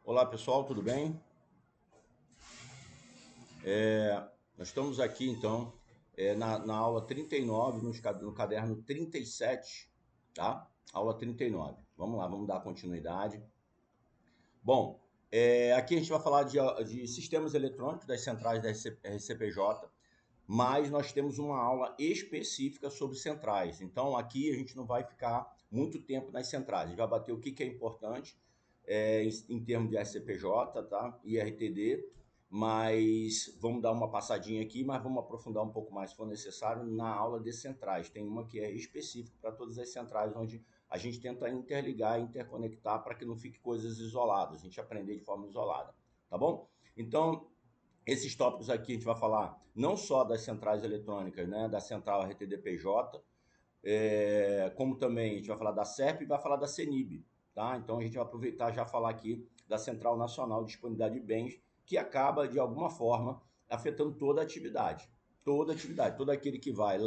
Olá pessoal, tudo bem? Nós estamos aqui então na aula 39, no caderno 37, tá? Aula 39. Vamos lá, vamos dar continuidade. Bom, aqui a gente vai falar de sistemas eletrônicos das centrais da RCPJ, mas nós temos uma aula específica sobre centrais. Então aqui a gente não vai ficar muito tempo nas centrais, a gente vai bater o que é importante em termos de RCPJ, tá? E RTD, mas vamos dar uma passadinha aqui, mas vamos aprofundar um pouco mais se for necessário na aula de centrais. Tem uma que é específica para todas as centrais, onde a gente tenta interligar, interconectar para que não fique coisas isoladas, a gente aprender de forma isolada, tá bom? Então, esses tópicos aqui a gente vai falar não só das centrais eletrônicas, né, da central RTDPJ, como também a gente vai falar da CERP e vai falar da CENIB, tá? Então a gente vai aproveitar e já falar aqui da Central Nacional de Disponibilidade de Bens, que acaba de alguma forma afetando toda atividade, todo aquele que vai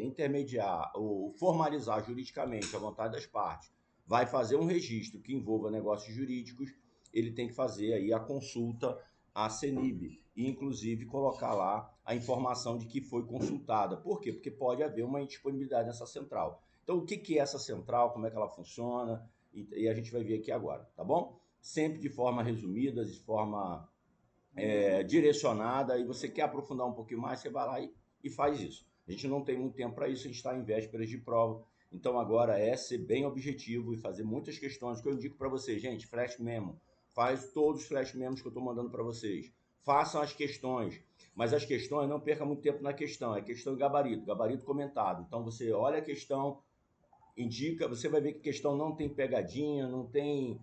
intermediar ou formalizar juridicamente a vontade das partes, vai fazer um registro que envolva negócios jurídicos, ele tem que fazer aí a consulta à CENIB e, inclusive, colocar lá a informação de que foi consultada. Por quê? Porque pode haver uma indisponibilidade nessa central. Então, o que é essa central, como é que ela funciona, e a gente vai ver aqui agora, tá bom? Sempre de forma resumida, de forma direcionada, e você quer aprofundar um pouquinho mais, você vai lá e faz isso. A gente não tem muito tempo para isso, a gente está em vésperas de prova, então agora é ser bem objetivo e fazer muitas questões, que eu indico para vocês, gente, flash memo, faz todos os flash memos que eu estou mandando para vocês, façam as questões, mas as questões, não perca muito tempo na questão, é questão de gabarito comentado, então você olha a questão, indica, você vai ver que a questão não tem pegadinha, não tem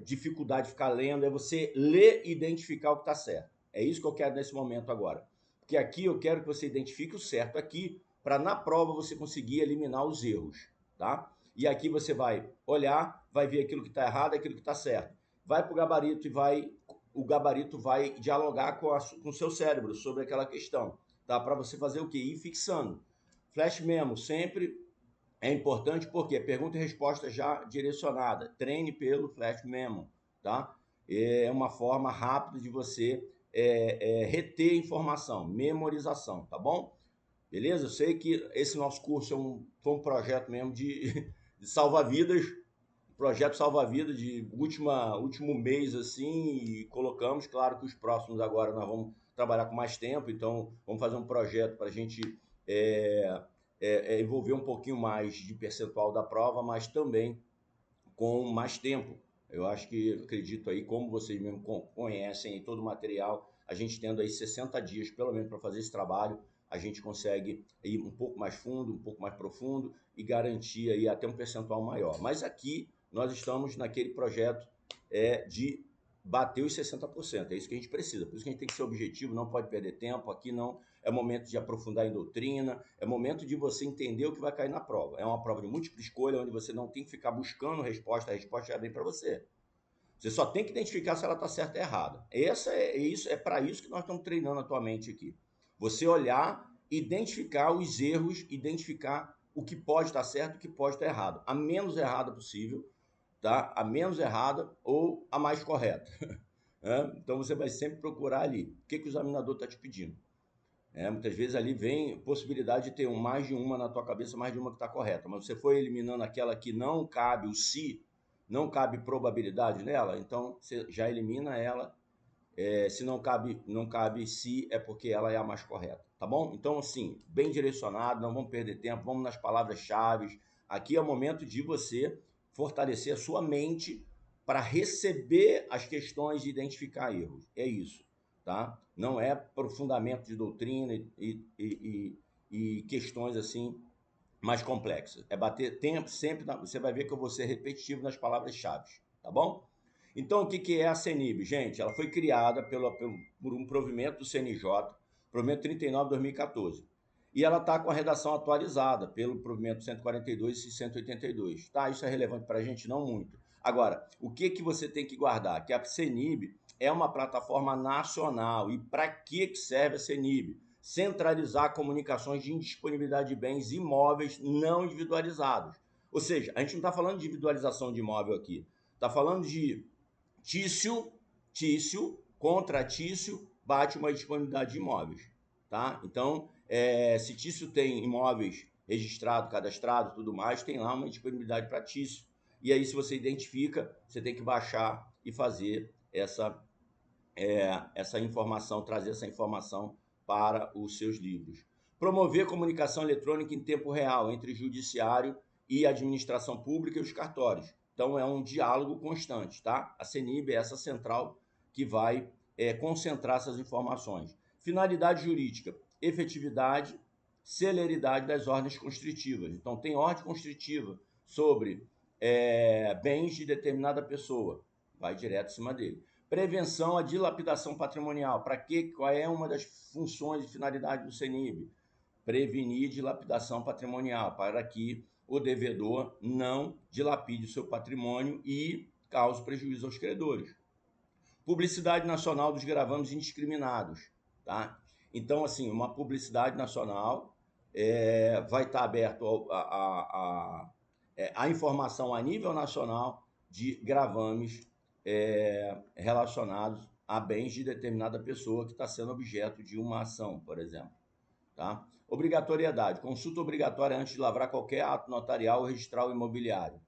dificuldade de ficar lendo, é você ler e identificar o que está certo. É isso que eu quero nesse momento agora. Porque aqui eu quero que você identifique o certo aqui, para na prova você conseguir eliminar os erros, tá? E aqui você vai olhar, vai ver aquilo que está errado, aquilo que está certo. Vai para o gabarito e o gabarito vai dialogar com o seu cérebro sobre aquela questão, tá? Para você fazer o quê? Ir fixando. Flash memo, sempre é importante porque pergunta e resposta já direcionada. Treine pelo Flash Memo, tá? É uma forma rápida de você reter informação, memorização, tá bom? Beleza? Eu sei que esse nosso curso foi um projeto mesmo de salva-vidas, projeto salva-vidas de último mês, assim, e colocamos, claro que os próximos agora nós vamos trabalhar com mais tempo, então vamos fazer um projeto para a gente envolver um pouquinho mais de percentual da prova, mas também com mais tempo. Eu acho que, acredito aí, como vocês mesmo conhecem aí todo o material, a gente tendo aí 60 dias, pelo menos, para fazer esse trabalho, a gente consegue ir um pouco mais fundo, um pouco mais profundo e garantir aí até um percentual maior. Mas aqui nós estamos naquele projeto de bater os 60%. É isso que a gente precisa. Por isso que a gente tem que ser objetivo, não pode perder tempo. Aqui não é momento de aprofundar em doutrina, é momento de você entender o que vai cair na prova. É uma prova de múltipla escolha, onde você não tem que ficar buscando resposta, a resposta já vem para você. Você só tem que identificar se ela está certa ou errada. É para isso que nós estamos treinando atualmente aqui. Você olhar, identificar os erros, identificar o que pode estar certo e o que pode estar errado. A menos errada possível, tá? A menos errada ou a mais correta. Então você vai sempre procurar ali. O que o examinador está te pedindo? Muitas vezes ali vem possibilidade de ter mais de uma na tua cabeça, mais de uma que está correta. Mas você foi eliminando aquela que não cabe o se, não cabe probabilidade nela, então você já elimina ela. Se não cabe se, é porque ela é a mais correta, tá bom? Então, assim, bem direcionado, não vamos perder tempo, vamos nas palavras-chave. Aqui é o momento de você fortalecer a sua mente para receber as questões e identificar erros. É isso, tá? Não é aprofundamento de doutrina e questões assim mais complexas. É bater tempo, sempre você vai ver que eu vou ser repetitivo nas palavras-chave, tá bom? Então, o que é a CENIB? Gente, ela foi criada por um provimento do CNJ, provimento 39 de 2014. E ela está com a redação atualizada pelo provimento 142 e 182. Tá? Isso é relevante para a gente? Não muito. Agora, o que você tem que guardar? Que a CENIB é uma plataforma nacional. E para que serve a CENIB? Centralizar comunicações de indisponibilidade de bens imóveis não individualizados. Ou seja, a gente não está falando de individualização de imóvel aqui. Está falando de contra Tício, bate uma disponibilidade de imóveis, tá? Então, se Tício tem imóveis registrados, cadastrados, tudo mais, tem lá uma disponibilidade para Tício. E aí, se você identifica, você tem que baixar e fazer essa informação, trazer essa informação para os seus livros. Promover comunicação eletrônica em tempo real entre judiciário e administração pública e os cartórios. Então, é um diálogo constante, tá? A CENIB é essa central que vai concentrar essas informações. Finalidade jurídica, efetividade, celeridade das ordens constritivas. Então, tem ordem constritiva sobre bens de determinada pessoa, vai direto em cima dele. Prevenção à dilapidação patrimonial. Para quê? Qual é uma das funções e finalidades do CENIB? Prevenir dilapidação patrimonial, para que o devedor não dilapide o seu patrimônio e cause prejuízo aos credores. Publicidade nacional dos gravames indiscriminados, tá? Então, assim, uma publicidade nacional vai estar aberto a informação a nível nacional de gravames relacionados a bens de determinada pessoa que está sendo objeto de uma ação, por exemplo. Tá? Obrigatoriedade. Consulta obrigatória antes de lavrar qualquer ato notarial ou registrar o imobiliário.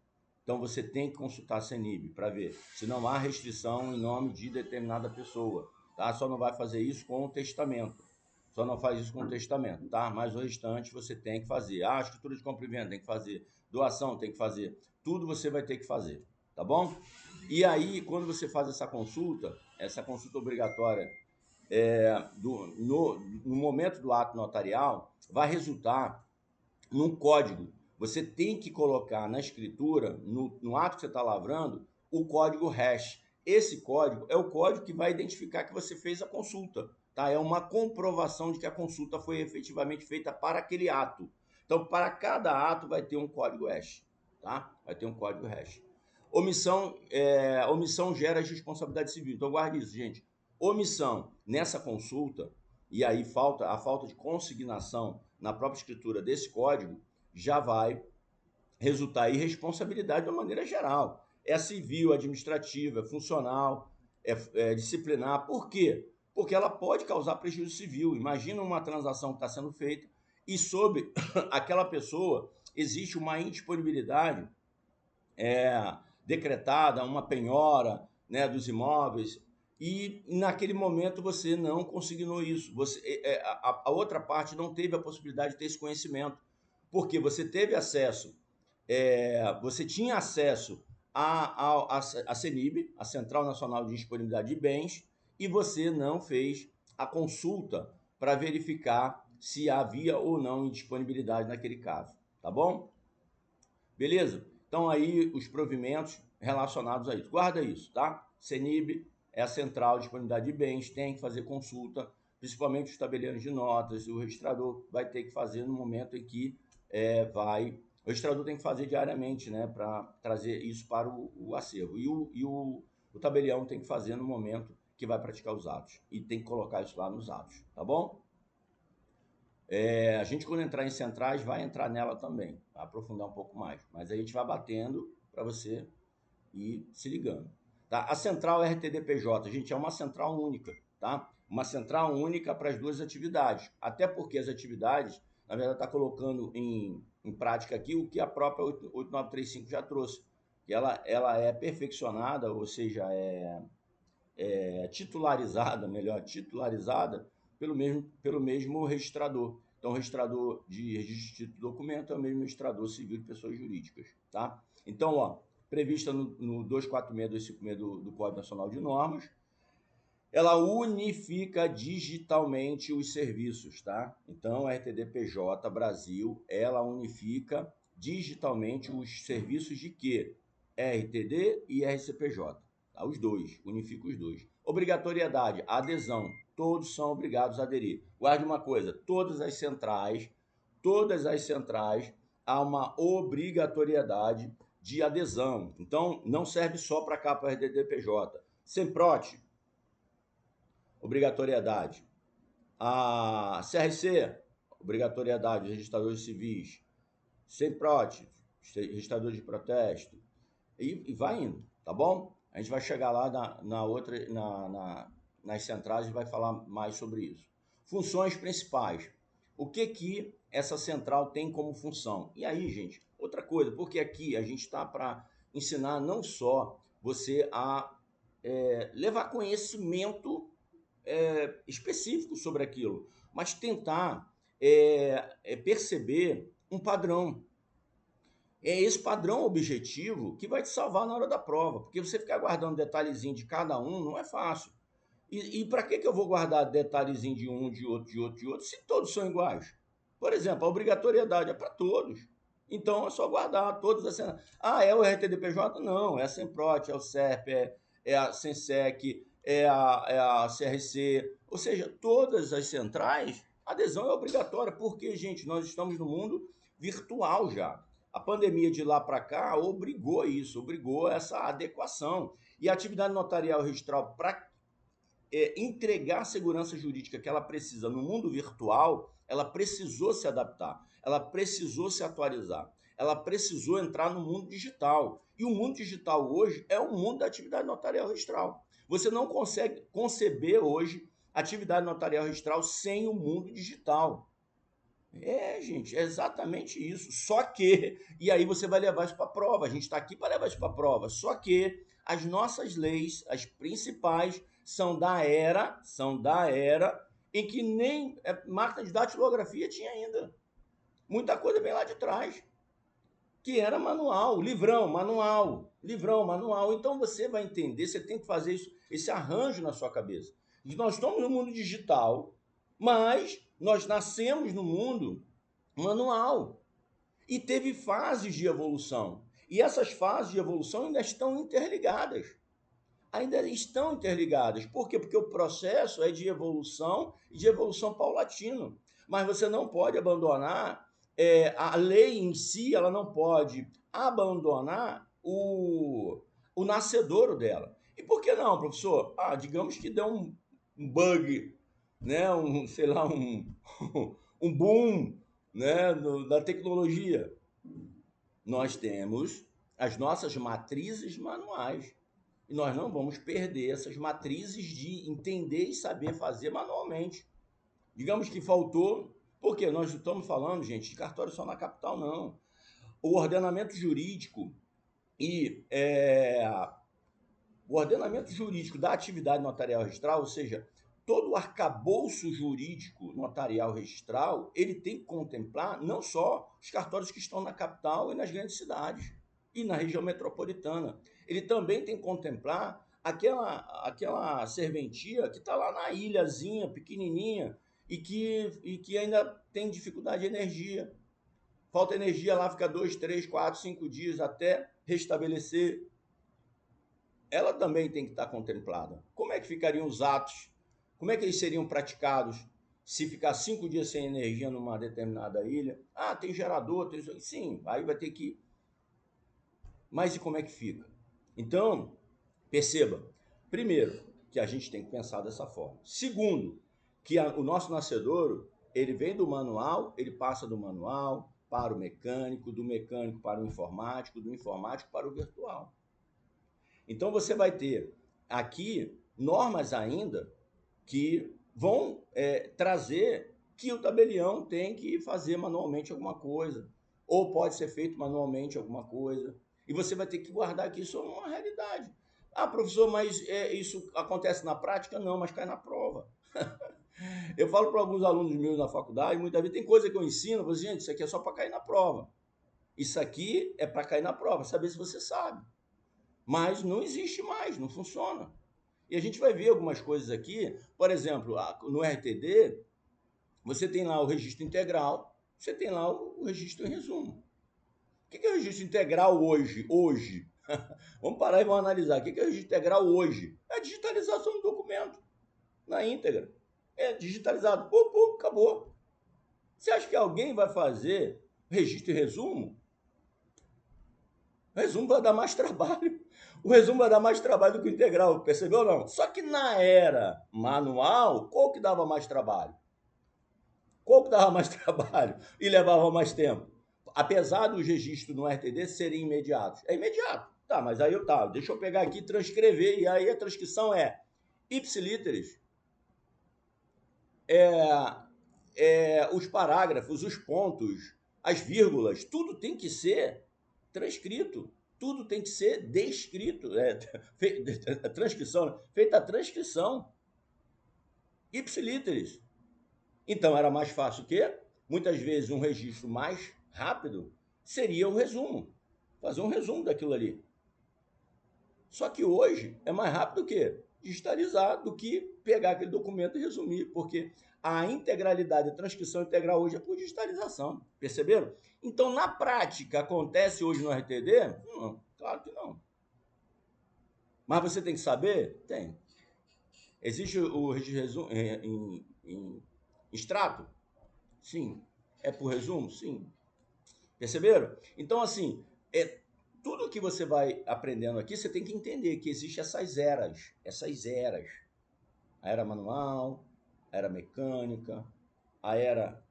Então, você tem que consultar a CENIB para ver se não há restrição em nome de determinada pessoa. Tá? Só não vai fazer isso com o testamento. Só não faz isso com o testamento, tá? Mas o restante você tem que fazer. A escritura de compra e venda tem que fazer. Doação tem que fazer. Tudo você vai ter que fazer, tá bom? E aí, quando você faz essa consulta obrigatória no momento do ato notarial, vai resultar num código. Você tem que colocar na escritura, no ato que você está lavrando, o código hash. Esse código é o código que vai identificar que você fez a consulta. Tá? É uma comprovação de que a consulta foi efetivamente feita para aquele ato. Então, para cada ato vai ter um código hash. Tá? Vai ter um código hash. Omissão gera responsabilidade civil. Então, guarde isso, gente. Omissão nessa consulta, e aí a falta de consignação na própria escritura desse código, já vai resultar em responsabilidade de uma maneira geral. É civil, administrativa, é funcional, é disciplinar. Por quê? Porque ela pode causar prejuízo civil. Imagina uma transação que está sendo feita e sobre aquela pessoa existe uma indisponibilidade decretada, uma penhora, né, dos imóveis, e naquele momento você não consignou isso. A outra parte não teve a possibilidade de ter esse conhecimento, porque você teve acesso, você tinha acesso à CENIB, a Central Nacional de Disponibilidade de Bens, e você não fez a consulta para verificar se havia ou não indisponibilidade naquele caso, tá bom? Beleza? Então aí os provimentos relacionados a isso. Guarda isso, tá? CENIB é a Central de Disponibilidade de Bens, tem que fazer consulta, principalmente os tabeliões de notas, o registrador vai ter que fazer no momento em que o registrador tem que fazer diariamente, né, para trazer isso para o acervo. E o tabelião tem que fazer no momento que vai praticar os atos. E tem que colocar isso lá nos atos, tá bom? A gente, quando entrar em centrais, vai entrar nela também, vai aprofundar um pouco mais. Mas a gente vai batendo para você ir se ligando. Tá? A central RTDPJ, gente, é uma central única, tá? Uma central única para as duas atividades. Até porque as atividades, na verdade, está colocando em prática aqui o que a própria 8935 já trouxe. Que ela é perfeccionada, ou seja, titularizada pelo mesmo registrador. Então, o registrador de registro de título de documento é o mesmo registrador civil de pessoas jurídicas, tá? Então, ó, prevista no 246-256 do Código Nacional de Normas, ela unifica digitalmente os serviços, tá? Então, a RTDPJ Brasil, ela unifica digitalmente os serviços de quê? RTD e RCPJ. Tá? Os dois, unifica os dois. Obrigatoriedade, adesão. Todos são obrigados a aderir. Guarde uma coisa, todas as centrais, há uma obrigatoriedade de adesão. Então, não serve só para cá, para a RTDPJ. Semprote, obrigatoriedade. A CRC, obrigatoriedade, registradores civis. Semprote, registrador de protesto. E vai indo, tá bom? A gente vai chegar lá nas centrais e vai falar mais sobre isso. Funções principais. O que essa central tem como função? E aí, gente, outra coisa, porque aqui a gente está para ensinar não só você a levar conhecimento específico sobre aquilo, mas tentar perceber um padrão. É esse padrão objetivo que vai te salvar na hora da prova, porque você ficar guardando detalhezinho de cada um não é fácil. E para que eu vou guardar detalhezinho de um, de outro, de outro, de outro, se todos são iguais? Por exemplo, a obrigatoriedade é para todos. Então é só guardar todas as cenas. Ah, é o RTDPJ? Não, é a Semprot, é o SERP, é a Sensec, é a CRC. Ou seja, todas as centrais, a adesão é obrigatória, porque, gente, nós estamos no mundo virtual já. A pandemia de lá para cá obrigou isso, obrigou essa adequação. E a atividade notarial registral, para entregar a segurança jurídica que ela precisa no mundo virtual, ela precisou se adaptar, ela precisou se atualizar, ela precisou entrar no mundo digital. E o mundo digital hoje é o mundo da atividade notarial registral. Você não consegue conceber hoje atividade notarial registral sem o mundo digital. Gente, é exatamente isso. Só que, e aí você vai levar isso para a prova. A gente está aqui para levar isso para a prova. Só que as nossas leis, as principais, são da era em que nem máquina de datilografia tinha ainda. Muita coisa vem lá de trás, que era manual, livrão, manual, livrão, manual. Então você vai entender, você tem que fazer isso, esse arranjo na sua cabeça. E nós estamos no mundo digital, mas nós nascemos no mundo manual. E teve fases de evolução. E essas fases de evolução ainda estão interligadas. Ainda estão interligadas. Por quê? Porque o processo é de evolução e de evolução paulatina. Mas você não pode abandonar a lei em si, ela não pode abandonar o nascedouro dela. E por que não, professor? Digamos que deu um bug, né? Sei lá, um boom, né? Da tecnologia. Nós temos as nossas matrizes manuais. E nós não vamos perder essas matrizes de entender e saber fazer manualmente. Digamos que faltou, porque nós não estamos falando, gente, de cartório só na capital, não. O ordenamento jurídico e o ordenamento jurídico da atividade notarial registral, ou seja, todo o arcabouço jurídico notarial registral, ele tem que contemplar não só os cartórios que estão na capital e nas grandes cidades e na região metropolitana. Ele também tem que contemplar aquela serventia que está lá na ilhazinha pequenininha e que ainda tem dificuldade de energia. Falta energia lá, fica 2, 3, 4, 5 dias até restabelecer. Ela também tem que estar contemplada. Como é que ficariam os atos? Como é que eles seriam praticados se ficar 5 dias sem energia numa determinada ilha? Tem gerador, tem isso. Sim, aí vai ter que. Mas e como é que fica? Então, perceba, primeiro, que a gente tem que pensar dessa forma. Segundo, que o nosso nascedouro, ele vem do manual, ele passa do manual para o mecânico, do mecânico para o informático, do informático para o virtual. Então você vai ter aqui normas ainda que vão trazer que o tabelião tem que fazer manualmente alguma coisa, ou pode ser feito manualmente alguma coisa, e você vai ter que guardar que isso é uma realidade. Professor, mas isso acontece na prática? Não, mas cai na prova. Eu falo para alguns alunos meus na faculdade, muitas vezes tem coisa que eu ensino, eu falo, gente, isso aqui é só para cair na prova. Isso aqui é para cair na prova, saber se você sabe. Mas não existe mais, não funciona. E a gente vai ver algumas coisas aqui, por exemplo, no RTD, você tem lá o registro integral, você tem lá o registro em resumo. O que é o registro integral hoje? Vamos parar e vamos analisar. O que é o registro integral hoje? É a digitalização do documento, na íntegra. É digitalizado. Acabou. Você acha que alguém vai fazer registro e resumo? O resumo vai dar mais trabalho. O resumo vai dar mais trabalho do que o integral, percebeu ou não? Só que na era manual, qual que dava mais trabalho? Qual que dava mais trabalho e levava mais tempo? Apesar dos registros no RTD serem imediatos. É imediato. Tá, mas aí deixa eu pegar aqui e transcrever, e aí a transcrição é ipsiliteris, os parágrafos, os pontos, as vírgulas, tudo tem que ser transcrito, tudo tem que ser descrito, a transcrição, feita a transcrição, ipsiliteris. Então era mais fácil que, muitas vezes, um registro mais rápido seria o resumo, fazer um resumo daquilo ali. Só que hoje é mais rápido que digitalizar do que pegar aquele documento e resumir, porque a integralidade, a transcrição integral hoje é por digitalização, perceberam? Então, na prática, acontece hoje no RTD? Não, claro que não. Mas você tem que saber? Tem. Existe o resumo em extrato? Sim. É por resumo? Sim. Perceberam? Então, assim, tudo que você vai aprendendo aqui, você tem que entender que existem essas eras. A era manual, a era mecânica, a era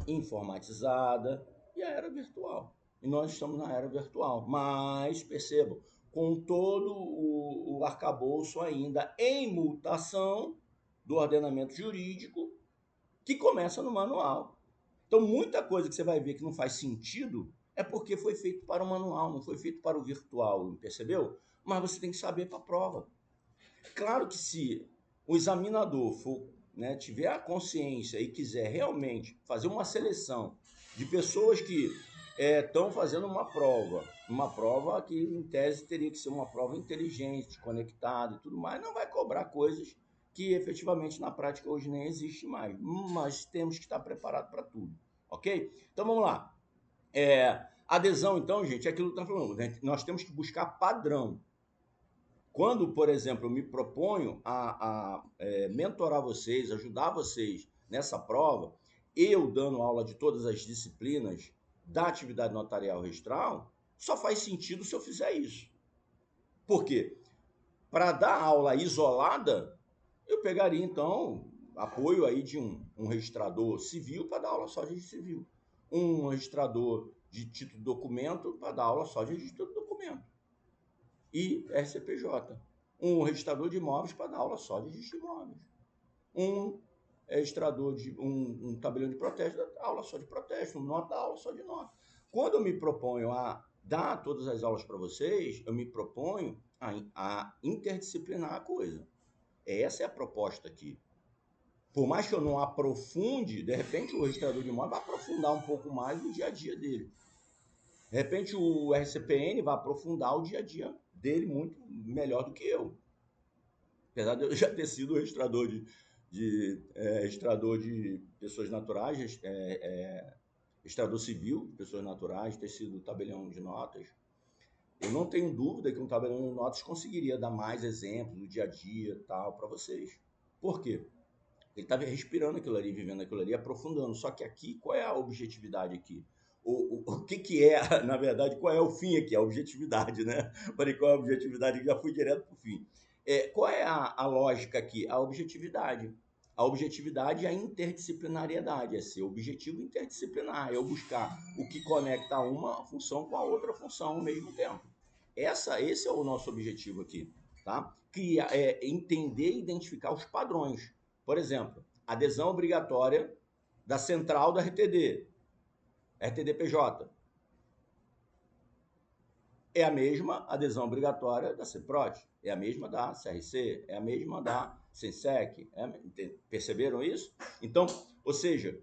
informatizada e a era virtual. E nós estamos na era virtual. Mas, percebam, com todo o arcabouço ainda em mutação do ordenamento jurídico, que começa no manual. Então, muita coisa que você vai ver que não faz sentido é porque foi feito para o manual, não foi feito para o virtual, percebeu? Mas você tem que saber para a prova. Claro que se o examinador for, né, tiver a consciência e quiser realmente fazer uma seleção de pessoas que estão fazendo uma prova que em tese teria que ser uma prova inteligente, conectada e tudo mais, não vai cobrar coisas que efetivamente na prática hoje nem existe mais, mas temos que estar preparados para tudo, ok? Então vamos lá. Adesão, então, gente, é aquilo que eu estou falando, né? Nós temos que buscar padrão. Quando, por exemplo, eu me proponho a mentorar vocês, ajudar vocês nessa prova, eu dando aula de todas as disciplinas da atividade notarial registral, só faz sentido se eu fizer isso. Por quê? Para dar aula isolada, eu pegaria, então, apoio aí de um registrador civil para dar aula só de registro civil. Um registrador de título de documento para dar aula só de registro de documento. E RCPJ. Um registrador de imóveis para dar aula só de registro de imóveis. Um registrador de um tabelião de protesto, aula só de protesto. Um nota, aula só de nota. Quando eu me proponho a dar todas as aulas para vocês, eu me proponho a interdisciplinar a coisa. Essa é a proposta aqui. Por mais que eu não aprofunde, de repente o registrador de imóvel vai aprofundar um pouco mais no dia a dia dele. De repente o RCPN vai aprofundar o dia a dia dele muito melhor do que eu. Apesar de eu já ter sido registrador registrador de pessoas naturais, registrador civil de pessoas naturais, ter sido tabelião de notas, eu não tenho dúvida que um tabelião de notas conseguiria dar mais exemplos do dia a dia tal para vocês. Por quê? Ele estava respirando aquilo ali, vivendo aquilo ali, aprofundando. Só que aqui, qual é a objetividade aqui? O que é, na verdade, qual é o fim aqui? A objetividade, né? Falei, qual é a objetividade? Já fui direto para o fim. Qual é a lógica aqui? A objetividade. A objetividade é a interdisciplinariedade, é ser objetivo interdisciplinar, é eu buscar o que conecta uma função com a outra função ao mesmo tempo. Esse é o nosso objetivo aqui, tá? Entender e identificar os padrões. Por exemplo, adesão obrigatória da central da RTD, RTD-PJ. É a mesma adesão obrigatória da CEPROT, é a mesma da CRC, é a mesma da SENSEC. Perceberam isso? Então, ou seja,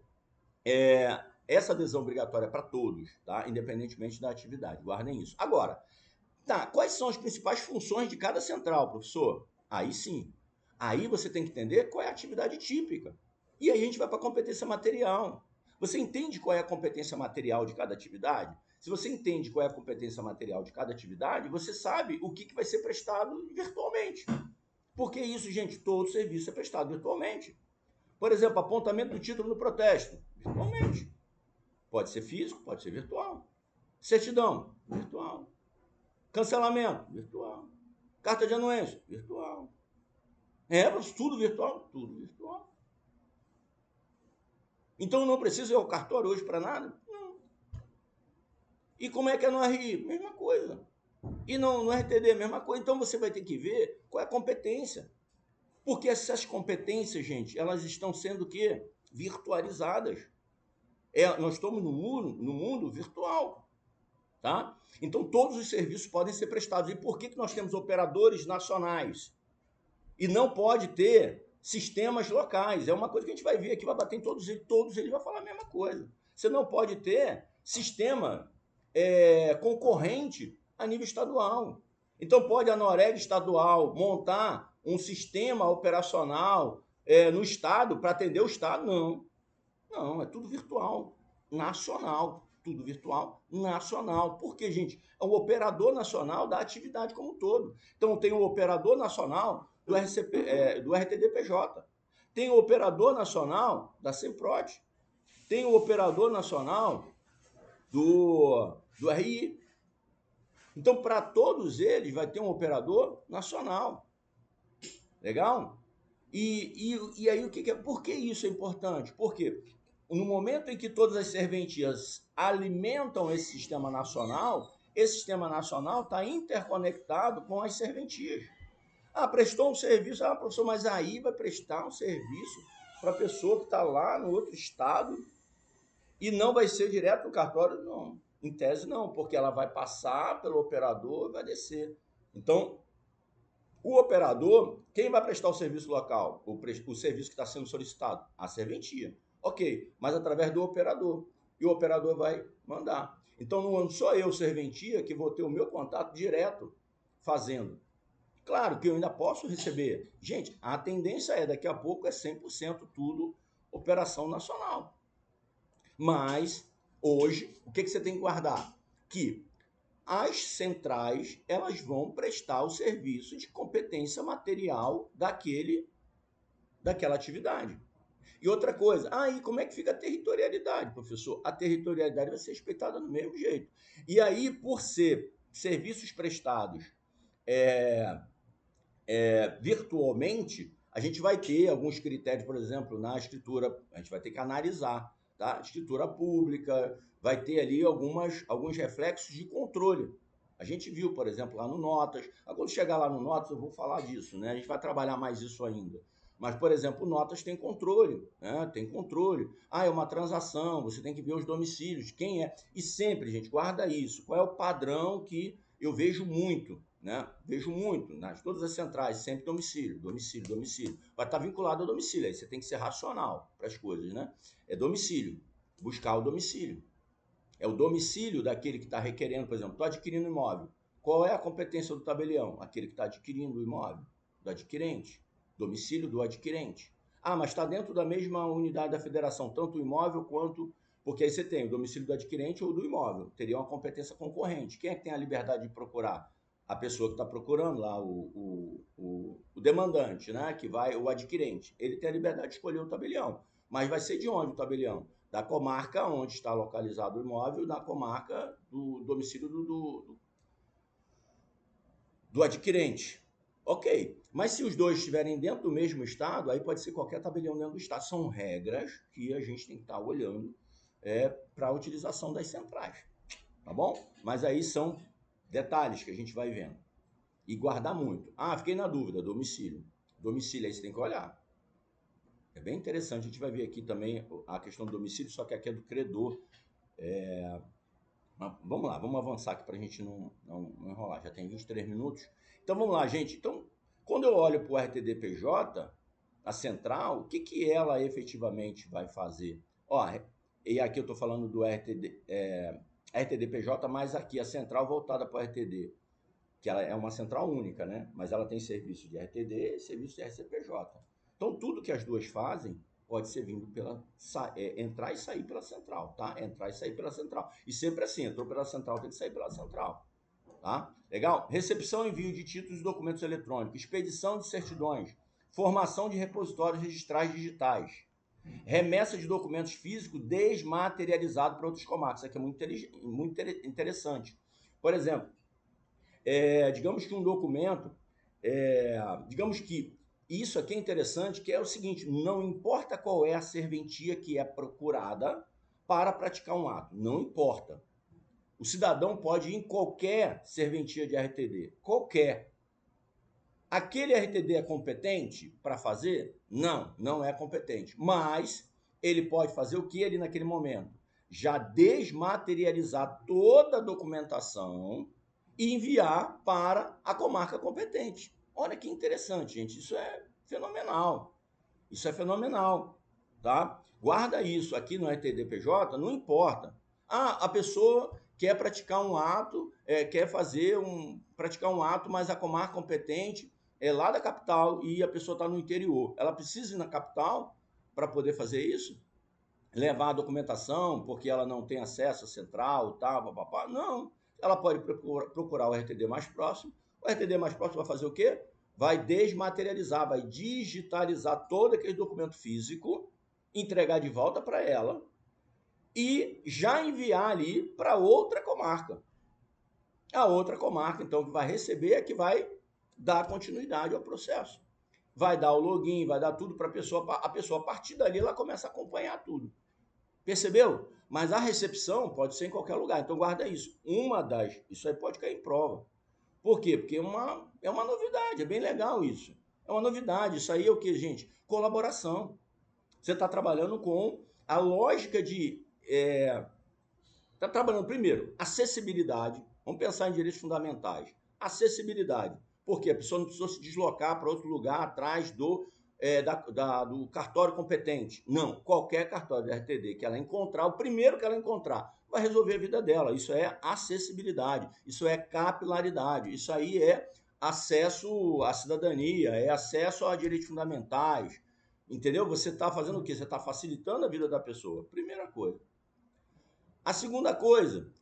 essa adesão obrigatória é para todos, tá? Independentemente da atividade. Guardem isso. Agora, quais são as principais funções de cada central, professor? Aí sim. Aí você tem que entender qual é a atividade típica. E aí a gente vai para a competência material. Você entende qual é a competência material de cada atividade? Se você entende qual é a competência material de cada atividade, você sabe o que vai ser prestado virtualmente. Porque isso, gente, todo serviço é prestado virtualmente. Por exemplo, apontamento do título no protesto, virtualmente. Pode ser físico, pode ser virtual. Certidão, virtual. Cancelamento, virtual. Carta de anuência, virtual. Tudo virtual? Tudo virtual. Então não preciso ir ao cartório hoje para nada? Não. E como é que é no RI? Mesma coisa. E no RTD é a mesma coisa. Então você vai ter que ver qual é a competência. Porque essas competências, gente, elas estão sendo o quê? Virtualizadas. Nós estamos no mundo virtual. Tá? Então todos os serviços podem ser prestados. E por que nós temos operadores nacionais? E não pode ter sistemas locais. É uma coisa que a gente vai ver aqui, vai bater em todos eles vão falar a mesma coisa. Você não pode ter sistema concorrente a nível estadual. Então pode a Noreg estadual montar um sistema operacional no estado para atender o estado? Não. Não, é tudo virtual, nacional. Tudo virtual, nacional. Porque, gente, é o operador nacional da atividade como um todo. Então, tem o operador nacional do RTDPJ. Tem o operador nacional da Semprot. Tem o operador nacional do RI. Então, para todos eles, vai ter um operador nacional. Legal? E aí, por que isso é importante? Porque no momento em que todas as serventias alimentam esse sistema nacional está interconectado com as serventias. Ah, prestou um serviço, professor, mas aí vai prestar um serviço para a pessoa que está lá no outro estado e não vai ser direto no cartório? Não, em tese não, porque ela vai passar pelo operador e vai descer. Então, o operador, quem vai prestar o serviço local? O serviço que está sendo solicitado? A serventia. Ok, mas através do operador. E o operador vai mandar. Então não sou eu, serventia, que vou ter o meu contato direto fazendo. Claro que eu ainda posso receber. Gente, a tendência daqui a pouco é 100% tudo operação nacional. Mas hoje, o que você tem que guardar? Que as centrais elas vão prestar o serviço de competência material daquela atividade. E outra coisa, e como é que fica a territorialidade, professor? A territorialidade vai ser respeitada do mesmo jeito. E aí, por ser serviços prestados virtualmente, a gente vai ter alguns critérios, por exemplo, na escritura, a gente vai ter que analisar, tá? Escritura pública, vai ter ali alguns reflexos de controle. A gente viu, por exemplo, lá no Notas. Quando chegar lá no Notas, eu vou falar disso, né? A gente vai trabalhar mais isso ainda. Mas, por exemplo, o Notas tem controle, né? Tem controle. É uma transação, você tem que ver os domicílios, quem é. E sempre, gente, guarda isso. Qual é o padrão que eu vejo muito, né? Vejo muito, nas todas as centrais, sempre domicílio. Vai estar vinculado ao domicílio, aí você tem que ser racional para as coisas, né? É domicílio, buscar o domicílio. É o domicílio daquele que está requerendo, por exemplo, estou adquirindo imóvel. Qual é a competência do tabelião? Aquele que está adquirindo o imóvel, do adquirente. Domicílio do adquirente. Mas está dentro da mesma unidade da federação, tanto o imóvel quanto... Porque aí você tem o domicílio do adquirente ou do imóvel. Teria uma competência concorrente. Quem é que tem a liberdade de procurar? A pessoa que está procurando lá, o demandante, né? Que vai, o adquirente. Ele tem a liberdade de escolher o tabelião. Mas vai ser de onde o tabelião? Da comarca onde está localizado o imóvel, da comarca do domicílio do adquirente. Ok, mas se os dois estiverem dentro do mesmo estado, aí pode ser qualquer tabelião dentro do estado. São regras que a gente tem que estar olhando para a utilização das centrais, tá bom? Mas aí são detalhes que a gente vai vendo. E guardar muito. Fiquei na dúvida, domicílio. Domicílio aí você tem que olhar. É bem interessante, a gente vai ver aqui também a questão do domicílio, só que aqui é do credor. Vamos lá, vamos avançar aqui para a gente não enrolar. Já tem 23 minutos. Então vamos lá, gente. Então, quando eu olho para o RTDPJ, a central, o que ela efetivamente vai fazer? E aqui eu estou falando do RTDPJ, mas aqui a central voltada para o RTD, que ela é uma central única, né? Mas ela tem serviço de RTD e serviço de RCPJ. Então, tudo que as duas fazem pode ser vindo entrar e sair pela central, tá? Entrar e sair pela central. E sempre assim, entrou pela central, tem que sair pela central, tá? Legal? Recepção e envio de títulos e documentos eletrônicos, expedição de certidões, formação de repositórios registrais digitais, remessa de documentos físicos desmaterializados para outros comarcas. Isso aqui é muito interessante. Por exemplo, digamos que um documento, digamos que isso aqui é interessante, que é o seguinte, não importa qual é a serventia que é procurada para praticar um ato, não importa. O cidadão pode ir em qualquer serventia de RTD, qualquer. Aquele RTD é competente para fazer? Não, não é competente. Mas ele pode fazer o que ali naquele momento? Já desmaterializar toda a documentação e enviar para a comarca competente. Olha que interessante, gente. Isso é fenomenal. Isso é fenomenal, tá? Guarda isso. Aqui no RTD-PJ, não importa. Ah, a pessoa quer praticar um ato, quer praticar um ato, mas a comarca competente é lá da capital e a pessoa está no interior. Ela precisa ir na capital para poder fazer isso? Levar a documentação porque ela não tem acesso à central, tal, papapá? Não. Ela pode procurar o RTD mais próximo. O RTD mais próximo vai fazer o quê? Vai desmaterializar, vai digitalizar todo aquele documento físico, entregar de volta para ela e já enviar ali para outra comarca. A outra comarca, então, que vai receber é que vai dar continuidade ao processo. Vai dar o login, vai dar tudo para a pessoa, a partir dali, ela começa a acompanhar tudo. Percebeu? Mas a recepção pode ser em qualquer lugar, então guarda isso. Isso aí pode cair em prova. Por quê? Porque é uma novidade, é bem legal isso. É uma novidade, isso aí é o que, gente? Colaboração. Você está trabalhando com a lógica de... Está trabalhando, primeiro, acessibilidade. Vamos pensar em direitos fundamentais. Acessibilidade. Por quê? A pessoa não precisou se deslocar para outro lugar atrás do cartório competente. Não, qualquer cartório de RTD que ela encontrar, o primeiro que ela encontrar, vai resolver a vida dela. Isso é acessibilidade, isso é capilaridade, isso aí é acesso à cidadania, é acesso a direitos fundamentais. Entendeu? Você está fazendo o quê? Você está facilitando a vida da pessoa. Primeira coisa. A segunda coisa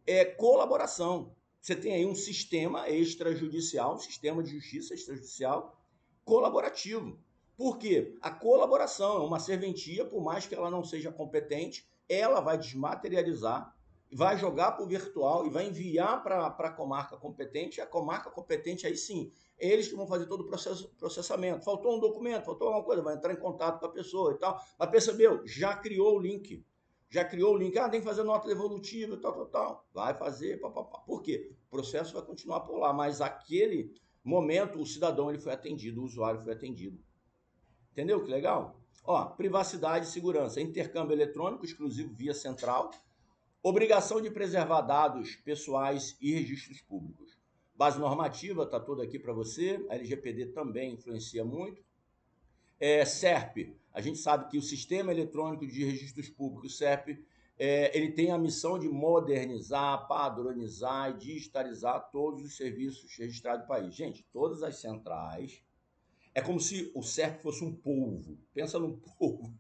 é colaboração. Você tem aí um sistema extrajudicial, um sistema de justiça extrajudicial colaborativo. Por quê? A colaboração é uma serventia, por mais que ela não seja competente, ela vai desmaterializar, vai jogar para o virtual e vai enviar para a comarca competente. A comarca competente, aí sim, eles que vão fazer todo o processamento. Faltou um documento, faltou alguma coisa, vai entrar em contato com a pessoa e tal. Mas percebeu? Já criou o link. Já criou o link, tem que fazer nota devolutiva, tal. Vai fazer, papapá. Por quê? O processo vai continuar por lá, mas aquele momento o cidadão ele foi atendido, o usuário foi atendido. Entendeu que legal? Ó, privacidade e segurança, intercâmbio eletrônico exclusivo via central, obrigação de preservar dados pessoais e registros públicos. Base normativa, está toda aqui para você, a LGPD também influencia muito. SERP, a gente sabe que o Sistema Eletrônico de Registros Públicos, SERP, ele tem a missão de modernizar, padronizar e digitalizar todos os serviços registrados no país. Gente, todas as centrais, é como se o SERP fosse um polvo. Pensa num polvo.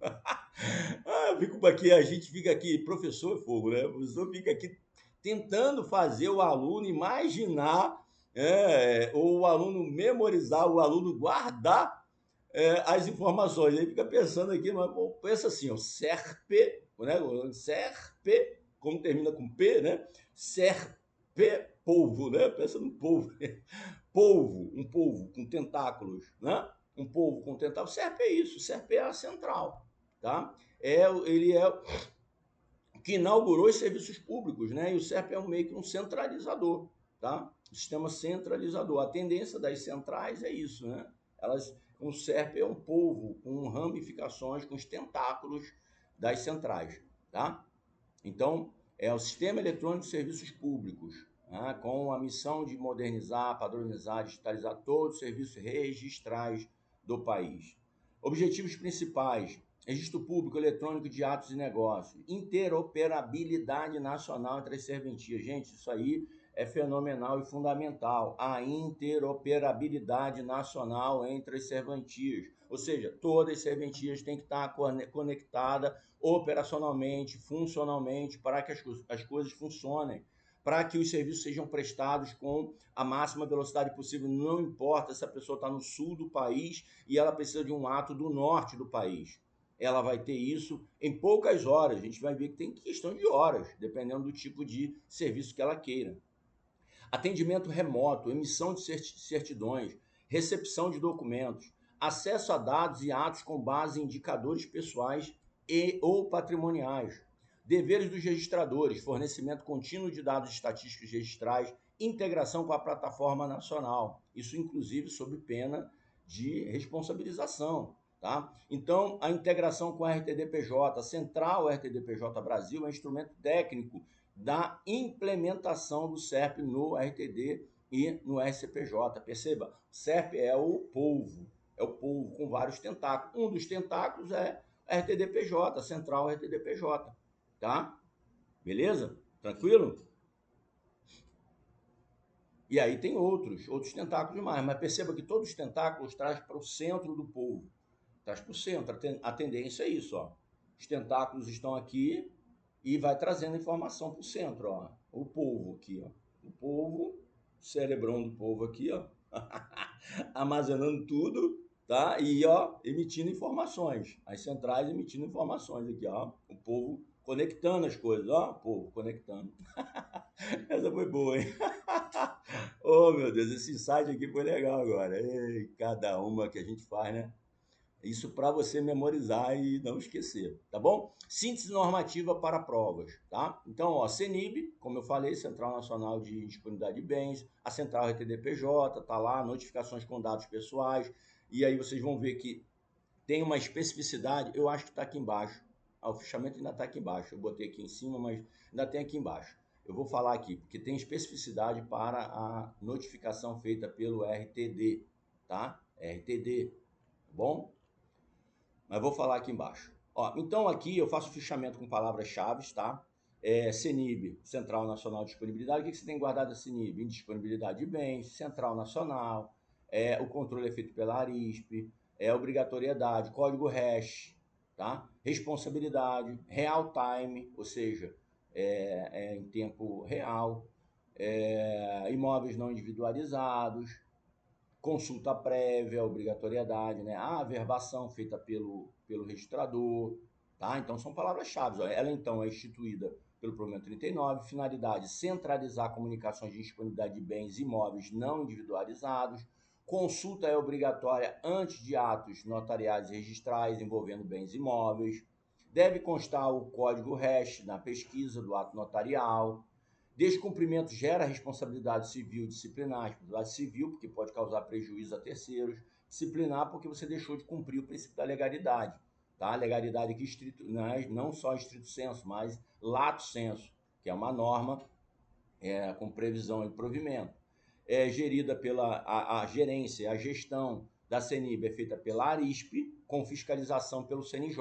A gente fica aqui, professor é fogo, né? O professor fica aqui tentando fazer o aluno imaginar, ou o aluno memorizar, o aluno guardar as informações. Aí fica pensando aqui, mas pensa assim, o SERP, né? O SERP, como termina com P, né? SERP, polvo, né? Pensa no polvo. Polvo, um polvo com tentáculos, né? Um polvo com tentáculos. SERP é isso, SERP é a central, tá? Ele é que inaugurou os serviços públicos, né? E o SERP é meio que um centralizador, tá? Sistema centralizador. A tendência das centrais é isso, né? O SERP é um polvo com ramificações, com os tentáculos das centrais, tá? Então, é o Sistema Eletrônico de Serviços Públicos, né? Com a missão de modernizar, padronizar, digitalizar todos os serviços registrais do país. Objetivos principais: registro público eletrônico de atos e negócios, interoperabilidade nacional entre as serventias. Gente, isso aí é fenomenal e fundamental. A interoperabilidade nacional entre as serventias. Ou seja, todas as serventias têm que estar conectadas operacionalmente, funcionalmente, para que as coisas funcionem, para que os serviços sejam prestados com a máxima velocidade possível. Não importa se a pessoa está no sul do país e ela precisa de um ato do norte do país. Ela vai ter isso em poucas horas. A gente vai ver que tem questão de horas, dependendo do tipo de serviço que ela queira. Atendimento remoto, emissão de certidões, recepção de documentos, acesso a dados e atos com base em indicadores pessoais e ou patrimoniais, Deveres dos registradores, fornecimento contínuo de dados estatísticos registrais, integração com a plataforma nacional, isso inclusive sob pena de responsabilização. Tá? Então, a integração com a RTDPJ, a Central RTDPJ Brasil é um instrumento técnico da implementação do SERP no RTD e no RCPJ. Perceba, SERP é o polvo com vários tentáculos. Um dos tentáculos é a RTDPJ, a Central RTDPJ. Tá? Beleza? Tranquilo? E aí tem outros tentáculos mais, mas perceba que todos os tentáculos trazem para o centro do polvo. Traz para o centro. A tendência é isso, ó. Os tentáculos estão aqui e vai trazendo informação para o centro, ó. O polvo aqui, ó. O polvo, o cerebrão do polvo aqui, ó. Armazenando tudo, tá? E, ó, emitindo informações. As centrais emitindo informações aqui, ó. O polvo conectando as coisas, ó. O polvo conectando. Essa foi boa, hein? Oh, meu Deus, esse insight aqui foi legal agora. Ei, cada uma que a gente faz, né? Isso para você memorizar e não esquecer, tá bom? Síntese normativa para provas, tá? Então, ó, CENIB, como eu falei, Central Nacional de Disponibilidade de Bens, a Central RTDPJ, tá lá, notificações com dados pessoais, e aí vocês vão ver que tem uma especificidade, eu acho que está aqui embaixo. Ah, o fichamento ainda está aqui embaixo, eu botei aqui em cima, mas ainda tem aqui embaixo. Eu vou falar aqui, porque tem especificidade para a notificação feita pelo RTD, tá? RTD, tá bom? Mas vou falar aqui embaixo. Ó, então aqui eu faço fichamento com palavras-chave, tá? CENIB, Central Nacional de Disponibilidade. O que você tem guardado da CENIB? Indisponibilidade de bens, Central Nacional, o controle é feito pela ARISP, obrigatoriedade, código hash, tá? Responsabilidade, real time, ou seja, em tempo real, imóveis não individualizados, consulta prévia, obrigatoriedade, né? A averbação feita pelo registrador, tá? Então são palavras-chave. Ela então é instituída pelo provimento 39, finalidade centralizar comunicações de disponibilidade de bens imóveis não individualizados, consulta é obrigatória antes de atos notariais e registrais envolvendo bens imóveis, deve constar o código hash na pesquisa do ato notarial, descumprimento gera responsabilidade civil e disciplinar, responsabilidade civil, porque pode causar prejuízo a terceiros, disciplinar porque você deixou de cumprir o princípio da legalidade. Tá? Legalidade aqui estrito, não só estrito senso, mas lato senso, que é uma norma com previsão e provimento. É gerida pela a gerência, a gestão da CENIB é feita pela ARISP, com fiscalização pelo CNJ.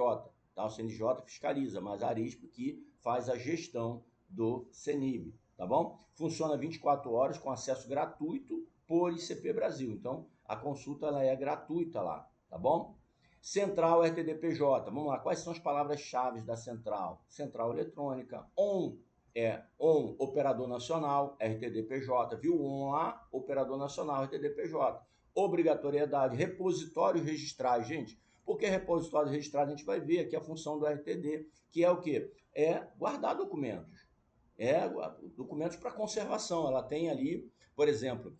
Tá? O CNJ fiscaliza, mas a ARISP que faz a gestão do CENIB. Tá bom? Funciona 24 horas com acesso gratuito por ICP Brasil. Então, a consulta ela é gratuita lá, tá bom? Central RTDPJ. Vamos lá, quais são as palavras-chave da central? Central eletrônica, ON, operador nacional, RTDPJ, viu? ON lá, operador nacional, RTDPJ. Obrigatoriedade, repositório registrar, gente. Por que repositório registrar? A gente vai ver aqui a função do RTD, que é o quê? É guardar documentos. Documentos para conservação. Ela tem ali, por exemplo,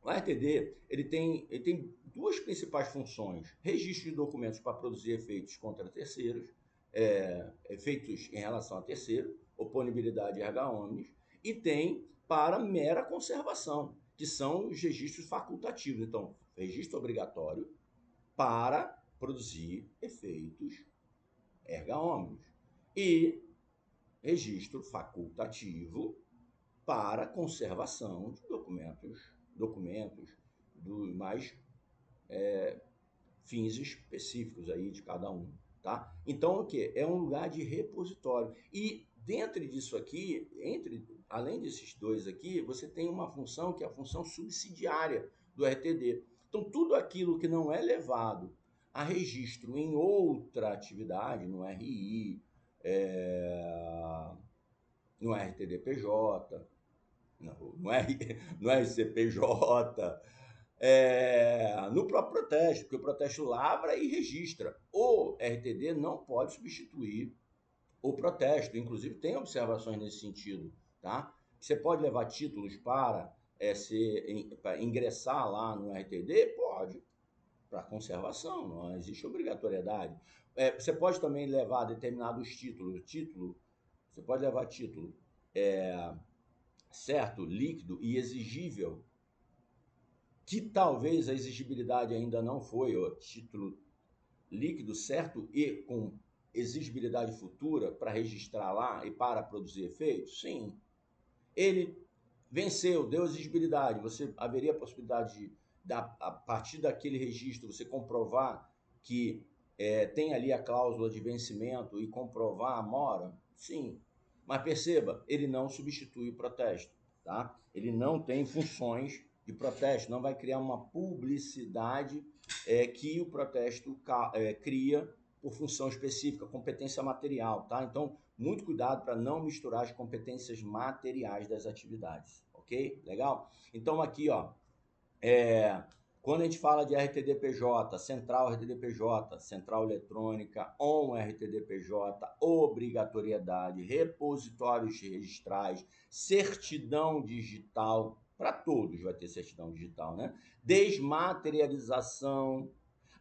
o RTD ele tem duas principais funções: registro de documentos para produzir efeitos contra terceiros, efeitos em relação a terceiro, oponibilidade erga omnes, e tem para mera conservação, que são os registros facultativos. Então, registro obrigatório para produzir efeitos erga omnes e registro facultativo para conservação de documentos dos mais fins específicos aí de cada um, tá? Então, o que? É um lugar de repositório. E dentro disso aqui, além desses dois aqui, você tem uma função que é a função subsidiária do RTD. Então, tudo aquilo que não é levado a registro em outra atividade, no RI, no RTDPJ, no RCPJ, no próprio protesto, porque o protesto lavra e registra. O RTD não pode substituir o protesto, inclusive tem observações nesse sentido, tá? Você pode levar títulos para ingressar lá no RTD? Pode, para conservação, não existe obrigatoriedade. Você pode também levar determinados títulos, Você pode levar título certo, líquido e exigível, que talvez a exigibilidade ainda não foi, o título líquido certo e com exigibilidade futura para registrar lá e para produzir efeitos? Sim. Ele venceu, deu exigibilidade, você haveria a possibilidade de, a partir daquele registro, você comprovar que tem ali a cláusula de vencimento e comprovar a mora? Sim. Mas perceba, ele não substitui o protesto, tá? Ele não tem funções de protesto, não vai criar uma publicidade que o protesto cria por função específica, competência material, tá? Então, muito cuidado para não misturar as competências materiais das atividades, ok? Legal? Então, aqui, ó, quando a gente fala de RTDPJ, Central RTDPJ, Central Eletrônica, ON RTDPJ, obrigatoriedade, repositórios registrais, certidão digital, para todos vai ter certidão digital, né? Desmaterialização.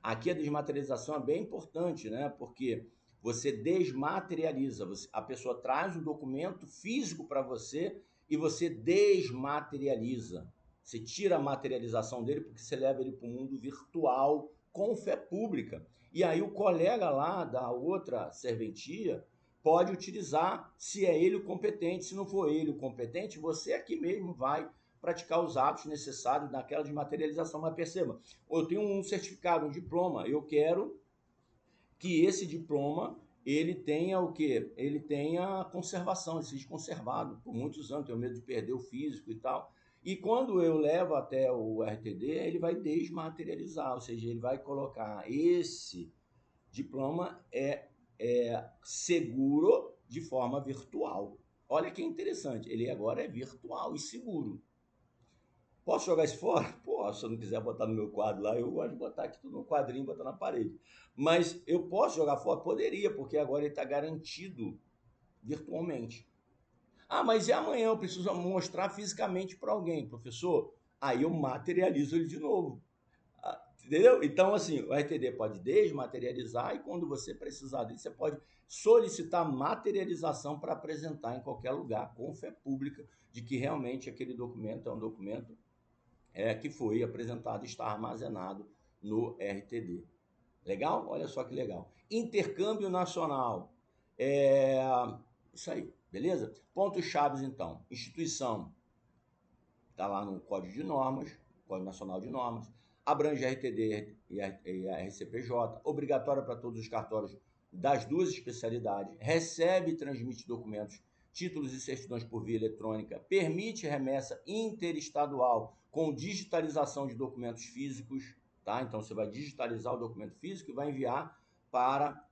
Aqui a desmaterialização é bem importante, né? Porque você desmaterializa, a pessoa traz um documento físico para você e você desmaterializa. Você tira a materialização dele porque você leva ele para o mundo virtual com fé pública. E aí o colega lá da outra serventia pode utilizar, se é ele o competente. Se não for ele o competente, você aqui mesmo vai praticar os atos necessários naquela desmaterialização. Mas perceba, eu tenho um certificado, um diploma, eu quero que esse diploma ele tenha o quê? Ele tenha conservação, ele seja conservado por muitos anos, tenho medo de perder o físico e tal. E quando eu levo até o RTD, ele vai desmaterializar, ou seja, ele vai colocar esse diploma seguro de forma virtual. Olha que interessante, ele agora é virtual e seguro. Posso jogar isso fora? Posso, se eu não quiser botar no meu quadro lá, eu gosto de botar aqui tudo no quadrinho e botar na parede. Mas eu posso jogar fora? Poderia, porque agora ele está garantido virtualmente. Ah, mas e amanhã eu preciso mostrar fisicamente para alguém, professor? Aí eu materializo ele de novo. Entendeu? Então, assim, o RTD pode desmaterializar e quando você precisar dele, você pode solicitar materialização para apresentar em qualquer lugar, com fé pública, de que realmente aquele documento é um documento que foi apresentado e está armazenado no RTD. Legal? Olha só que legal. Intercâmbio nacional. Isso aí, beleza? Pontos chaves, então. Instituição. Está lá no Código de Normas, Código Nacional de Normas. Abrange RTD e a RCPJ. Obrigatória para todos os cartórios das duas especialidades. Recebe e transmite documentos, títulos e certidões por via eletrônica. Permite remessa interestadual com digitalização de documentos físicos. Tá? Então, você vai digitalizar o documento físico e vai enviar para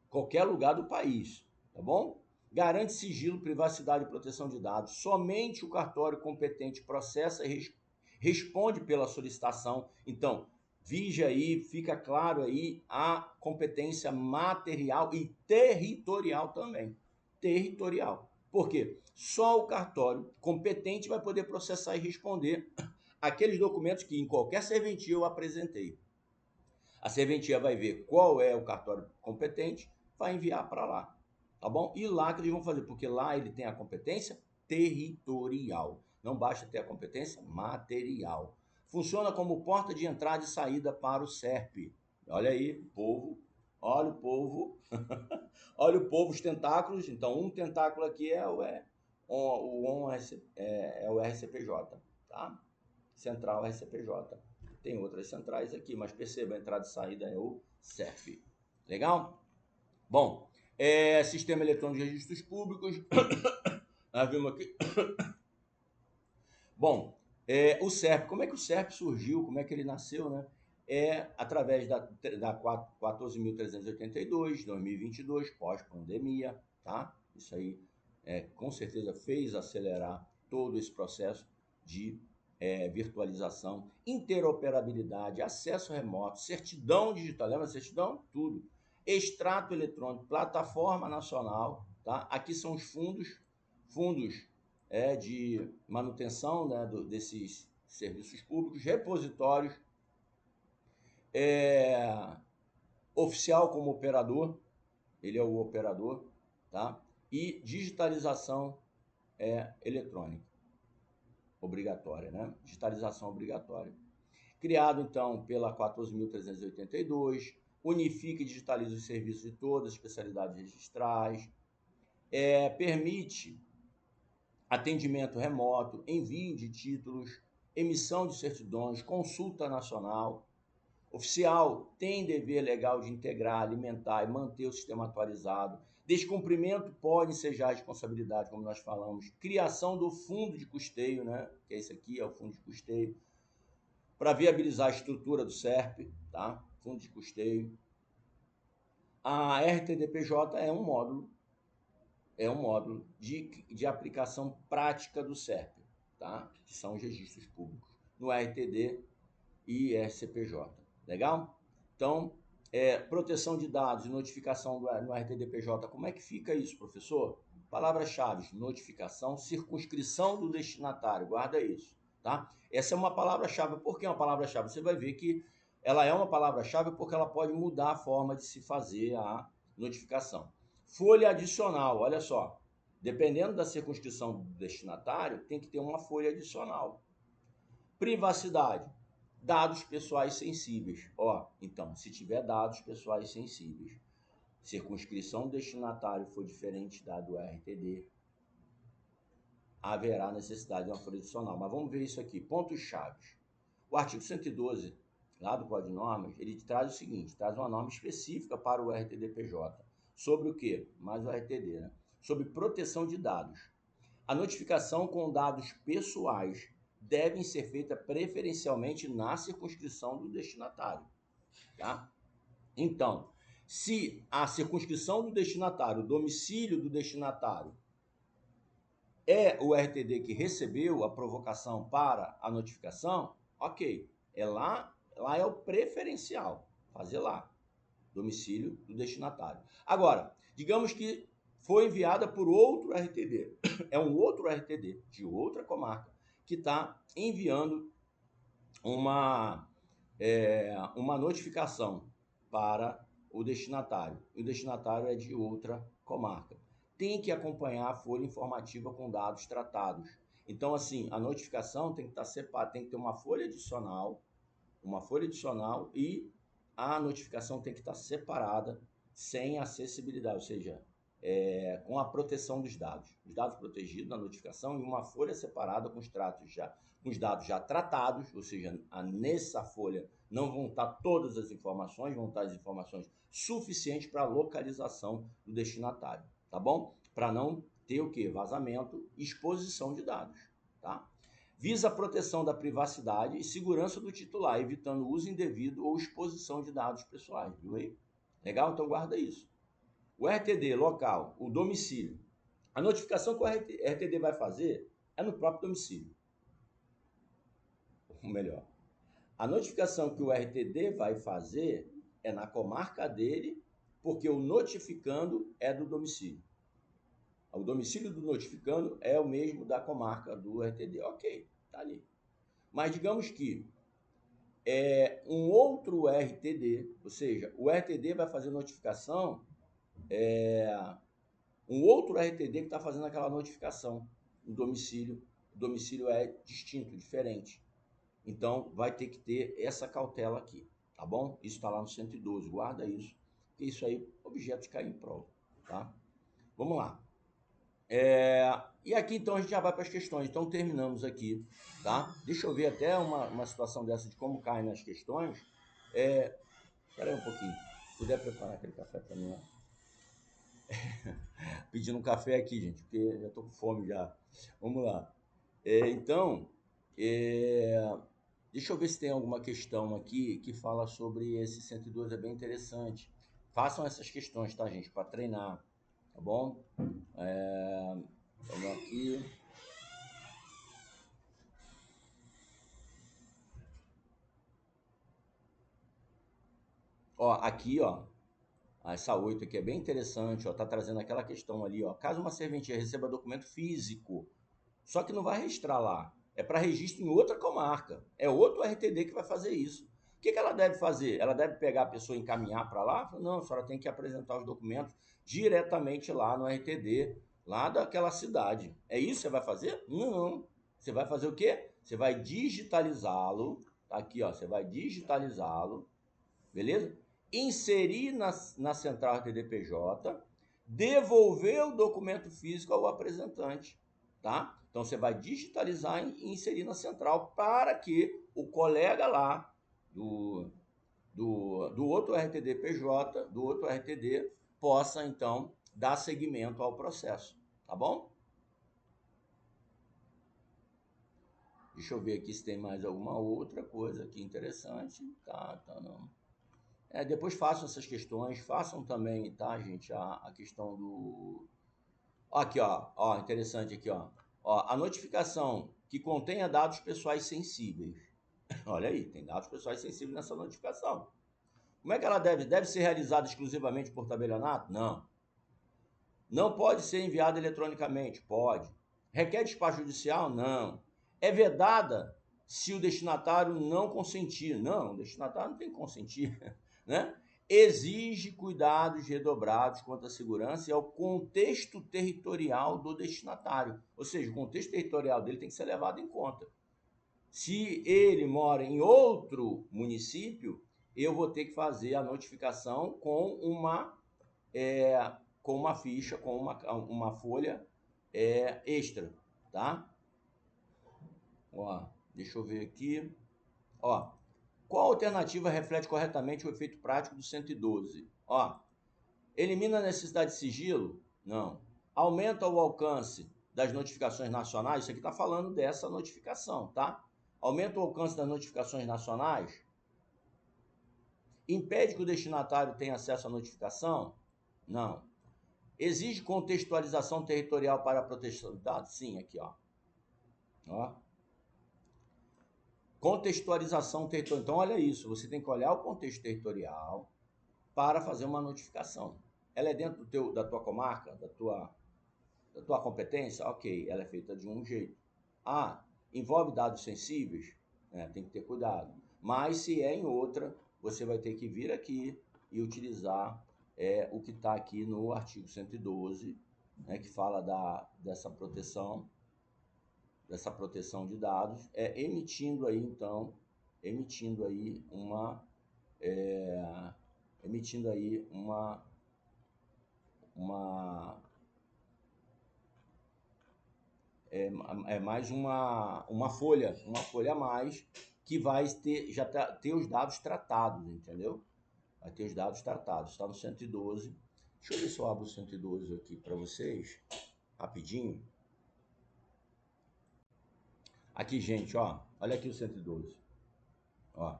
qualquer lugar do país. Tá bom? Garante sigilo, privacidade e proteção de dados. Somente o cartório competente processa e responde pela solicitação. Então, vige aí, fica claro aí a competência material e territorial também. Territorial. Por quê? Só o cartório competente vai poder processar e responder aqueles documentos que em qualquer serventia eu apresentei. A serventia vai ver qual é o cartório competente, vai enviar para lá. Tá bom? E lá que eles vão fazer, porque lá ele tem a competência territorial. Não basta ter a competência material. Funciona como porta de entrada e saída para o SERP. Olha aí, povo. Olha o povo. Olha o povo, os tentáculos. Então, um tentáculo aqui é o RCPJ, tá? Central RCPJ. Tem outras centrais aqui, mas perceba, a entrada e saída é o SERP. Legal? Bom, Sistema Eletrônico de Registros Públicos. Nós vimos aqui. Bom, o SERP, como é que o SERP surgiu? Como é que ele nasceu, né? Através da 14.382, 2022, pós-pandemia, tá? Isso aí, com certeza, fez acelerar todo esse processo de virtualização, interoperabilidade, acesso remoto, certidão digital, lembra certidão? Tudo. Extrato eletrônico, plataforma nacional, tá? Aqui são os fundos de manutenção, né, desses serviços públicos, repositórios, oficial como operador, ele é o operador, tá? e digitalização eletrônica obrigatória, né? Digitalização obrigatória. Criado, então, pela 14.382, unifica e digitaliza os serviços de todas as especialidades registrais, permite atendimento remoto, envio de títulos, emissão de certidões, consulta nacional. Oficial tem dever legal de integrar, alimentar e manter o sistema atualizado. Descumprimento pode ensejar a responsabilidade, como nós falamos. Criação do fundo de custeio, né? Que é esse aqui, é o fundo de custeio, para viabilizar a estrutura do SERP, tá? Fundo de custeio. A RTDPJ é um módulo de aplicação prática do SERP, tá? Que são os registros públicos, no RTD e RCPJ. Legal? Então, proteção de dados e notificação no RTDPJ, como é que fica isso, professor? Palavras-chave: notificação, circunscrição do destinatário, guarda isso, tá? Essa é uma palavra-chave. Por que uma palavra-chave? Você vai ver que ela é uma palavra-chave porque ela pode mudar a forma de se fazer a notificação. Folha adicional, olha só, dependendo da circunscrição do destinatário, tem que ter uma folha adicional. Privacidade, dados pessoais sensíveis. Então, se tiver dados pessoais sensíveis, circunscrição do destinatário for diferente da do RTD, haverá necessidade de uma folha adicional. Mas vamos ver isso aqui, pontos-chave. O artigo 112, lá do Código de Normas, ele traz o seguinte, traz uma norma específica para o RTDPJ. Sobre o quê? Mais o RTD, né? Sobre proteção de dados. A notificação com dados pessoais devem ser feitas preferencialmente na circunscrição do destinatário, tá? Então, se a circunscrição do destinatário, o domicílio do destinatário, é o RTD que recebeu a provocação para a notificação, ok, lá é o preferencial, fazer lá, domicílio do destinatário. Agora, digamos que foi enviada por outro RTD, é um outro RTD de outra comarca que está enviando uma notificação para o destinatário. E o destinatário é de outra comarca. Tem que acompanhar a folha informativa com dados tratados. Então, assim, a notificação tem que estar separada, tem que ter uma folha adicional e a notificação tem que estar separada, sem acessibilidade, ou seja, com a proteção dos dados. Os dados protegidos na notificação e uma folha separada com os dados já tratados, ou seja, nessa folha não vão estar todas as informações, vão estar as informações suficientes para a localização do destinatário, tá bom? Para não ter o quê? Vazamento e exposição de dados, tá? Visa a proteção da privacidade e segurança do titular, evitando uso indevido ou exposição de dados pessoais, viu aí? Legal? Então guarda isso. O RTD local, o domicílio. A notificação que o RTD vai fazer é no próprio domicílio. Ou melhor, a notificação que o RTD vai fazer é na comarca dele, porque o notificando é do domicílio. O domicílio do notificando é o mesmo da comarca do RTD. Ok, tá ali. Mas digamos que um outro RTD, ou seja, o RTD vai fazer notificação, um outro RTD que está fazendo aquela notificação no domicílio. O domicílio é distinto, diferente. Então, vai ter que ter essa cautela aqui, tá bom? Isso está lá no 112, guarda isso, porque isso aí, objetos caem em prova, tá? Vamos lá. E aqui, então, a gente já vai para as questões. Então, terminamos aqui, tá? Deixa eu ver até uma situação dessa de como caem nas questões. Espera aí um pouquinho. Se puder preparar aquele café para mim, ó. Pedindo um café aqui, gente, porque já estou com fome já. Vamos lá. Deixa eu ver se tem alguma questão aqui que fala sobre esse 102, é bem interessante. Façam essas questões, tá, gente? Para treinar, tá bom? Vamos aqui. Aqui, essa 8 aqui é bem interessante, tá trazendo aquela questão ali, caso uma serventia receba documento físico, só que não vai registrar lá, é para registro em outra comarca, é outro RTD que vai fazer isso. O que ela deve fazer? Ela deve pegar a pessoa e encaminhar para lá? Não, a senhora tem que apresentar os documentos diretamente lá no RTD, lá daquela cidade. É isso que você vai fazer? Não. Você vai fazer o quê? Você vai digitalizá-lo. Tá aqui, ó. Você vai digitalizá-lo, beleza? Inserir na central RTD-PJ, devolver o documento físico ao apresentante, tá? Então você vai digitalizar e inserir na central para que o colega lá do outro RTD-PJ, do outro RTD, possa então dar seguimento ao processo, tá bom? Deixa eu ver aqui se tem mais alguma outra coisa aqui interessante. Tá, não. Depois façam essas questões, façam também, tá, gente, a questão do... Aqui, ó, interessante aqui, ó. A notificação que contenha dados pessoais sensíveis. Olha aí, tem dados pessoais sensíveis nessa notificação. Como é que ela deve ser realizada exclusivamente por tabelionato? Não. Não pode ser enviada eletronicamente? Pode. Requer despacho judicial? Não. É vedada se o destinatário não consentir? Não, o destinatário não tem que consentir, né? Exige cuidados redobrados quanto à segurança e ao contexto territorial do destinatário. Ou seja, o contexto territorial dele tem que ser levado em conta. Se ele mora em outro município, eu vou ter que fazer a notificação com uma ficha, com uma folha extra, tá? Ó, deixa eu ver aqui. Ó, qual alternativa reflete corretamente o efeito prático do 112? Ó, elimina a necessidade de sigilo? Não. Aumenta o alcance das notificações nacionais? Isso aqui está falando dessa notificação, tá? Aumenta o alcance das notificações nacionais? Impede que o destinatário tenha acesso à notificação? Não. Exige contextualização territorial para a proteção de dados? Sim, aqui, ó. Contextualização territorial. Então, olha isso. Você tem que olhar o contexto territorial para fazer uma notificação. Ela é dentro da tua comarca, da tua competência? Ok, ela é feita de um jeito. Envolve dados sensíveis? Tem que ter cuidado. Mas se é em outra, você vai ter que vir aqui e utilizar o que está aqui no artigo 112, que fala dessa proteção de dados, emitindo aí mais uma folha a mais que vai ter os dados tratados, entendeu? Vai ter os dados tratados, está no 112. Deixa eu ver se eu abro o 112 aqui para vocês, rapidinho. Aqui, gente, ó, olha aqui o 112. Ó.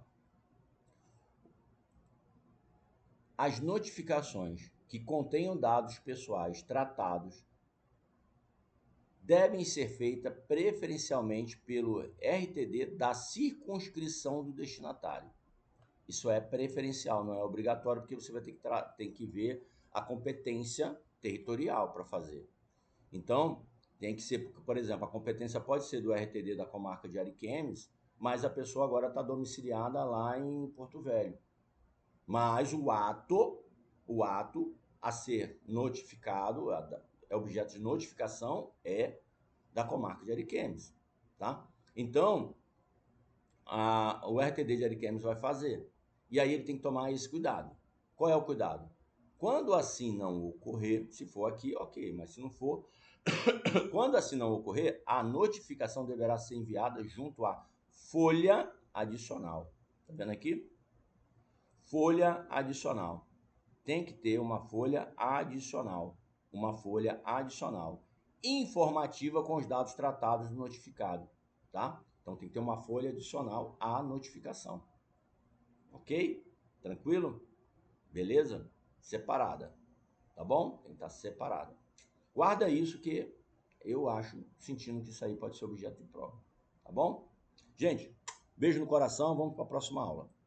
As notificações que contenham dados pessoais tratados devem ser feitas preferencialmente pelo RTD da circunscrição do destinatário. Isso é preferencial, não é obrigatório, porque você vai ter que ver a competência territorial para fazer. Então, tem que ser, por exemplo, a competência pode ser do RTD da comarca de Ariquemes, mas a pessoa agora está domiciliada lá em Porto Velho. Mas o ato a ser notificado, objeto de notificação, é da comarca de Ariquemes, tá? Então, o RTD de Ariquemes vai fazer. E aí ele tem que tomar esse cuidado. Qual é o cuidado? Quando assim não ocorrer, se for aqui, ok, mas se não for, quando assim não ocorrer, a notificação deverá ser enviada junto à folha adicional. Tá vendo aqui? Folha adicional. Tem que ter uma folha adicional. Uma folha adicional. Informativa com os dados tratados do notificado, tá? Então tem que ter uma folha adicional à notificação. Ok? Tranquilo? Beleza? Separada. Tá bom? Tem que estar separada. Guarda isso que eu acho, sentindo que isso aí pode ser objeto de prova. Tá bom? Gente, beijo no coração. Vamos para a próxima aula.